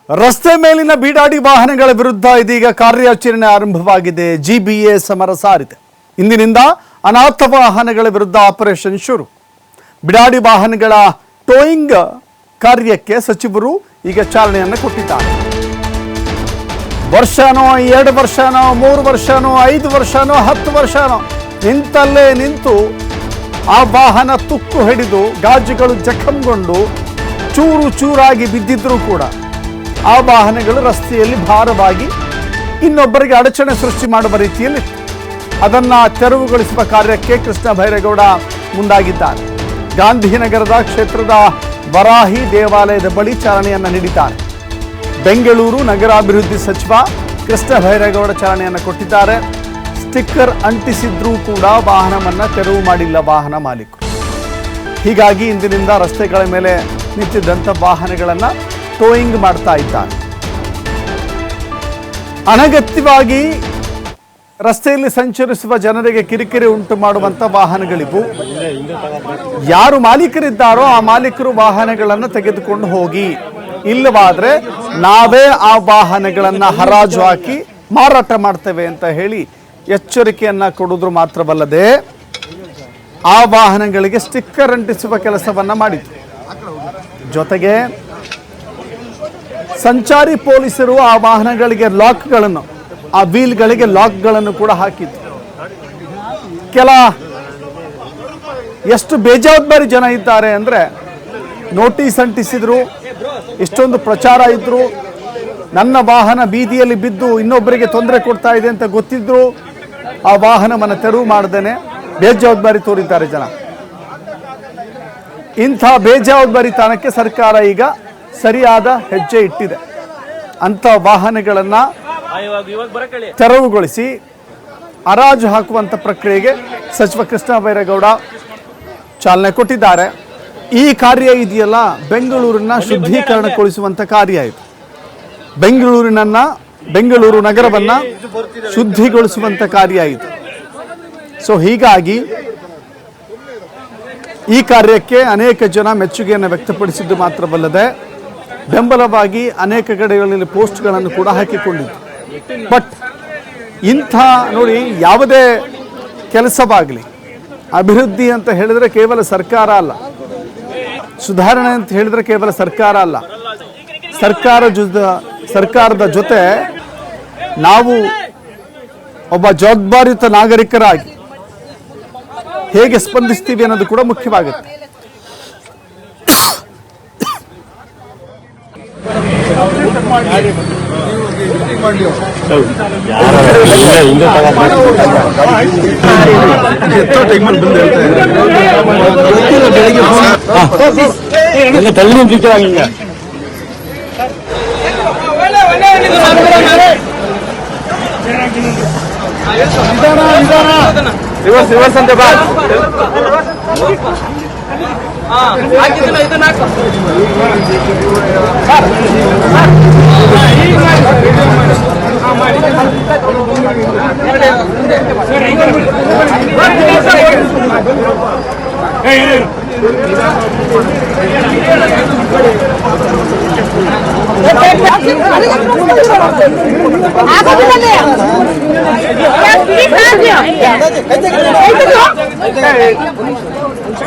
ರಸ್ತೆ ಮೇಲಿನ ಬೀಡಾಡಿ ವಾಹನಗಳ ವಿರುದ್ಧ ಇದೀಗ ಕಾರ್ಯಾಚರಣೆ ಆರಂಭವಾಗಿದೆ. ಜಿಬಿಎ ಸಮರ ಸಾರಿದೆ. ಇಂದಿನಿಂದ ಅನಾಥ ವಾಹನಗಳ ವಿರುದ್ಧ ಆಪರೇಷನ್ ಶುರು. ಬಿಡಾಡಿ ವಾಹನಗಳ ಟೋಯಿಂಗ್ ಕಾರ್ಯಕ್ಕೆ ಸಚಿವರು ಈಗ ಚಾಲನೆಯನ್ನು ಕೊಟ್ಟಿದ್ದಾರೆ. ವರ್ಷನೋ 2 ವರ್ಷನೋ 3 ವರ್ಷನೋ 5 ವರ್ಷನೋ 10 ವರ್ಷನೋ ನಿಂತಲ್ಲೇ ನಿಂತು ಆ ವಾಹನ ತುಕ್ಕು ಹಿಡಿದು ಗಾಜುಗಳು ಜಖಂಗೊಂಡು ಚೂರು ಚೂರಾಗಿ ಬಿದ್ದಿದ್ರೂ ಕೂಡ ಆ ವಾಹನಗಳು ರಸ್ತೆಯಲ್ಲಿ ಭಾರವಾಗಿ ಇನ್ನೊಬ್ಬರಿಗೆ ಅಡಚಣೆ ಸೃಷ್ಟಿ ಮಾಡುವ ರೀತಿಯಲ್ಲಿ ಅದನ್ನು ತೆರವುಗೊಳಿಸುವ ಕಾರ್ಯಕ್ಕೆ ಕೃಷ್ಣ ಬೈರೇಗೌಡ ಮುಂದಾಗಿದ್ದಾರೆ. ಗಾಂಧಿನಗರದ ಕ್ಷೇತ್ರದ ವರಾಹಿ ದೇವಾಲಯದ ಬಳಿ ಚಾಲನೆಯನ್ನು ನೀಡಿದ್ದಾರೆ. ಬೆಂಗಳೂರು ನಗರಾಭಿವೃದ್ಧಿ ಸಚಿವ ಕೃಷ್ಣ ಬೈರೇಗೌಡ ಚಾಲನೆಯನ್ನು ಕೊಟ್ಟಿದ್ದಾರೆ. ಸ್ಟಿಕ್ಕರ್ ಅಂಟಿಸಿದ್ರೂ ಕೂಡ ವಾಹನವನ್ನು ತೆರವು ಮಾಡಿಲ್ಲ ವಾಹನ ಮಾಲೀಕರು. ಹೀಗಾಗಿ ಇಂದಿನಿಂದ ರಸ್ತೆಗಳ ಮೇಲೆ ನಿಂತಿದ್ದಂಥ ವಾಹನಗಳನ್ನು ಟೋಯಿಂಗ್ ಮಾಡ್ತಾ ಇದ್ದಾರೆ. ಅನಗತ್ಯವಾಗಿ ರಸ್ತೆಯಲ್ಲಿ ಸಂಚರಿಸುವ ಜನರಿಗೆ ಕಿರಿಕಿರಿ ಉಂಟು ಮಾಡುವಂಥ ವಾಹನಗಳಿವು. ಯಾರು ಮಾಲೀಕರಿದ್ದಾರೋ ಆ ಮಾಲೀಕರು ವಾಹನಗಳನ್ನು ತೆಗೆದುಕೊಂಡು ಹೋಗಿ, ಇಲ್ಲವಾದರೆ ನಾವೇ ಆ ವಾಹನಗಳನ್ನು ಹರಾಜು ಹಾಕಿ ಮಾರಾಟ ಮಾಡ್ತೇವೆ ಅಂತ ಹೇಳಿ ಎಚ್ಚರಿಕೆಯನ್ನು ಕೊಡುವುದು ಮಾತ್ರವಲ್ಲದೆ ಆ ವಾಹನಗಳಿಗೆ ಸ್ಟಿಕ್ಕರ್ ಅಂಟಿಸುವ ಕೆಲಸವನ್ನು ಮಾಡಿತು. ಜೊತೆಗೆ ಸಂಚಾರಿ ಪೊಲೀಸರು ಆ ವಾಹನಗಳಿಗೆ ಲಾಕ್ಗಳನ್ನು, ಆ ವೀಲ್ಗಳಿಗೆ ಲಾಕ್ಗಳನ್ನು ಕೂಡ ಹಾಕಿದ್ರು. ಎಷ್ಟು ಬೇಜವಾಬ್ದಾರಿ ಜನ ಇದ್ದಾರೆ ಅಂದರೆ, ನೋಟಿಸ್ ಅಂಟಿಸಿದ್ರು, ಇಷ್ಟೊಂದು ಪ್ರಚಾರ ಇದ್ರು, ನನ್ನ ವಾಹನ ಬೀದಿಯಲ್ಲಿ ಬಿದ್ದು ಇನ್ನೊಬ್ಬರಿಗೆ ತೊಂದರೆ ಕೊಡ್ತಾ ಇದೆ ಅಂತ ಗೊತ್ತಿದ್ರು ಆ ವಾಹನವನ್ನು ತೆರವು ಮಾಡದೇನೆ ಬೇಜವಾಬ್ದಾರಿ ತೋರಿದ್ದಾರೆ ಜನ. ಇಂಥ ಬೇಜವಾಬ್ದಾರಿತನಕ್ಕೆ ಸರ್ಕಾರ ಈಗ ಸರಿಯಾದ ಹೆಜ್ಜೆ ಇಟ್ಟಿದೆ. ಅಂಥ ವಾಹನಗಳನ್ನು ತೆರವುಗೊಳಿಸಿ ಹರಾಜು ಹಾಕುವಂಥ ಪ್ರಕ್ರಿಯೆಗೆ ಸಚಿವ ಕೃಷ್ಣ ಬೈರೇಗೌಡ ಚಾಲನೆ ಕೊಟ್ಟಿದ್ದಾರೆ. ಈ ಕಾರ್ಯ ಇದೆಯಲ್ಲ, ಬೆಂಗಳೂರನ್ನ ಶುದ್ಧೀಕರಣಗೊಳಿಸುವಂಥ ಕಾರ್ಯ ಇದು. ಬೆಂಗಳೂರು ನಗರವನ್ನು ಶುದ್ಧಿಗೊಳಿಸುವಂಥ ಕಾರ್ಯ ಇದು. ಸೊ ಹೀಗಾಗಿ ಈ ಕಾರ್ಯಕ್ಕೆ ಅನೇಕ ಜನ ಮೆಚ್ಚುಗೆಯನ್ನು ವ್ಯಕ್ತಪಡಿಸಿದ್ದು ಮಾತ್ರವಲ್ಲದೆ ಬೆಂಬಲವಾಗಿ ಅನೇಕ ಕಡೆಗಳಲ್ಲಿ ಪೋಸ್ಟ್ಗಳನ್ನು ಕೂಡ ಹಾಕಿಕೊಂಡಿದ್ದು. ಬಟ್ ಇಂಥ ನೋಡಿ, ಯಾವುದೇ ಕೆಲಸವಾಗಲಿ, ಅಭಿವೃದ್ಧಿ ಅಂತ ಹೇಳಿದರೆ ಕೇವಲ ಸರ್ಕಾರ ಅಲ್ಲ, ಸುಧಾರಣೆ ಅಂತ ಹೇಳಿದರೆ ಕೇವಲ ಸರ್ಕಾರ ಅಲ್ಲ, ಸರ್ಕಾರದ ಜೊತೆ ನಾವು ಒಬ್ಬ ಜವಾಬ್ದಾರಿಯುತ ನಾಗರಿಕರಾಗಿ ಹೇಗೆ ಸ್ಪಂದಿಸ್ತೀವಿ ಅನ್ನೋದು ಕೂಡ ಮುಖ್ಯವಾಗುತ್ತೆ. ರಿವರ್ಸ್ ಅಂತ ಬಾ.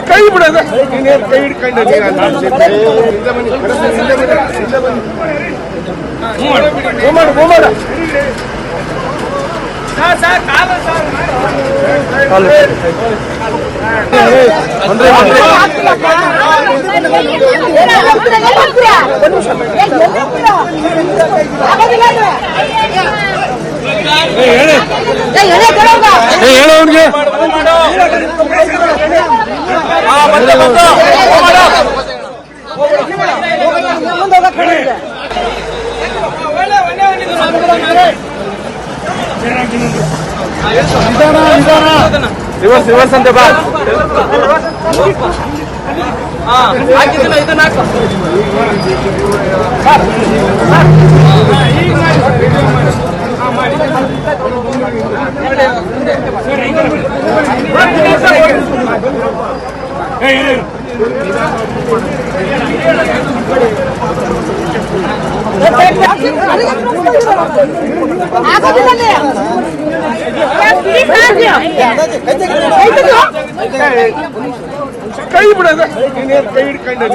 ಕೈ ಬಿಡೋದು ಕೈ ಹಿಡ್ಕೊಂಡು ಹೇಳೋನ್ಗೆ ರಿವರ್ಸ್ ಅಂತ ಬಾ. ಇದನ್ನ ಕೈ ಬಿಡೋದು ಕೈ ಹಿಡ್ಕೊಂಡು